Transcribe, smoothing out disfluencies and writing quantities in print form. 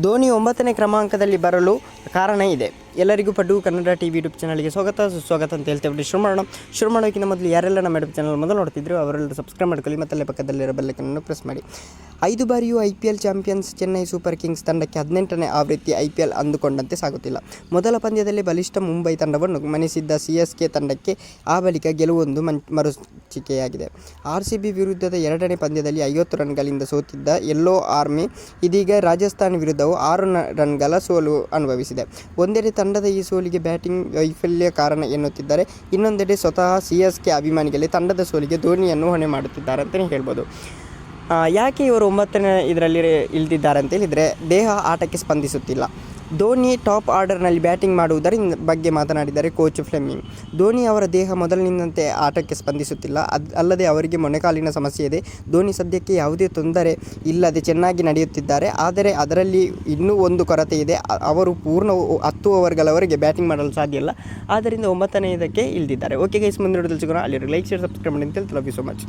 ಧೋನಿ 9ನೇ ಕ್ರಮಾಂಕದಲ್ಲಿ ಬರಲು ಕಾರಣ ಇದೆ. ಎಲ್ಲರಿಗೂ ಪಡ್ಡು ಕನ್ನಡ ಟಿವಿ ಯೂಟ್ಯೂಬ್ ಚಾನಲ್ಗೆ ಸುಸ್ವಾಗತ ಅಂತ ಹೇಳ್ತೇವೆ. ಶುರು ಮಾಡೋಕ್ಕಿಂತ ಮೊದಲು ಯಾರೆಲ್ಲ ನಮ್ಮ ಯೂಟ್ಯೂಬ್ ಚಾನಲ್ ಮೊದಲು ನೋಡ್ತಿದ್ರು ಅವರೆಲ್ಲರೂ ಸಬ್ಸ್ಕ್ರೈಬ್ ಮಾಡ್ಕೊಳ್ಳಿ, ಮತ್ತೆ ಪಕ್ಕದಲ್ಲಿರೋ ಬೆಲ್ಲೈಕನ್ನು ಪ್ರೆಸ್ ಮಾಡಿ. 5 ಬಾರಿಯೂ IPL champions Chennai super Kings ತಂಡಕ್ಕೆ 18ನೇ ಆವೃತ್ತಿ IPL ಅಂದುಕೊಂಡಂತೆ ಸಾಗುತ್ತಿಲ್ಲ. ಮೊದಲ ಪಂದ್ಯದಲ್ಲಿ ಬಲಿಷ್ಠ ಮುಂಬೈ ತಂಡವನ್ನು ಮಣಿಸಿದ್ದ CSK ತಂಡಕ್ಕೆ ಆ ಬಳಿಕ ಗೆಲುವೊಂದು ಮರುಚಿಕೆಯಾಗಿದೆ. RCB ವಿರುದ್ಧದ 2ನೇ ಪಂದ್ಯದಲ್ಲಿ 50 ರನ್ಗಳಿಂದ ಸೋತಿದ್ದ ಯೆಲ್ಲೋ ಆರ್ಮಿ ಇದೀಗ ರಾಜಸ್ಥಾನ್ ವಿರುದ್ಧವೂ 6 ರನ್ಗಳ ಸೋಲು ಅನುಭವಿಸಿದೆ. ಒಂದೆಡೆ ತಂಡದ ಈ ಸೋಲಿಗೆ ಬ್ಯಾಟಿಂಗ್ ವೈಫಲ್ಯ ಕಾರಣ ಎನ್ನುತ್ತಿದ್ದರೆ, ಇನ್ನೊಂದೆಡೆ ಸ್ವತಃ CSK ಅಭಿಮಾನಿಗಳೇ ತಂಡದ ಸೋಲಿಗೆ ಧೋನಿಯನ್ನು ಹೊಣೆ ಮಾಡುತ್ತಿದ್ದಾರೆ ಅಂತಲೇ ಹೇಳ್ಬೋದು. ಯಾಕೆ ಇವರು 9ನೇ ಇದರಲ್ಲಿ ಇಳಿದಿದ್ದಾರೆ ಅಂತ ಹೇಳಿದರೆ, ದೇಹ ಆಟಕ್ಕೆ ಸ್ಪಂದಿಸುತ್ತಿಲ್ಲ. ಧೋನಿ ಟಾಪ್ ಆರ್ಡರ್ನಲ್ಲಿ ಬ್ಯಾಟಿಂಗ್ ಮಾಡುವುದರ ಬಗ್ಗೆ ಮಾತನಾಡಿದ್ದಾರೆ ಕೋಚ್ ಫ್ಲೆಮಿಂಗ್. ಧೋನಿ ಅವರ ದೇಹ ಮೊದಲಿನಿಂದಂತೆ ಆಟಕ್ಕೆ ಸ್ಪಂದಿಸುತ್ತಿಲ್ಲ, ಅಲ್ಲದೆ ಅವರಿಗೆ ಮೊಣಕಾಲಿನ ಸಮಸ್ಯೆ ಇದೆ. ಧೋನಿ ಸದ್ಯಕ್ಕೆ ಯಾವುದೇ ತೊಂದರೆ ಇಲ್ಲದೆ ಚೆನ್ನಾಗಿ ನಡೆಯುತ್ತಿದ್ದಾರೆ, ಆದರೆ ಅದರಲ್ಲಿ ಇನ್ನೂ ಒಂದು ಕೊರತೆ ಇದೆ. ಅವರು ಪೂರ್ಣ 10 ಓವರ್ಗಳವರೆಗೆ ಬ್ಯಾಟಿಂಗ್ ಮಾಡಲು ಸಾಧ್ಯ ಇಲ್ಲ, ಆದ್ದರಿಂದ 9ನೇ ಇದಕ್ಕೆ ಇಳಿದಿದ್ದಾರೆ. ಓಕೆ ಗೈಸ್, ಮುಂದೆ ನೋಡೋದು ಸಿಗೋಣ. ಅಲ್ಲಿ ಲೈಕ್, ಶೇರ್, ಸಬ್ಸ್ಕ್ರೈಬ್ ಮಾಡಿ ಅಂತ ಹೇಳ್ತೀನಿ. Love you so much.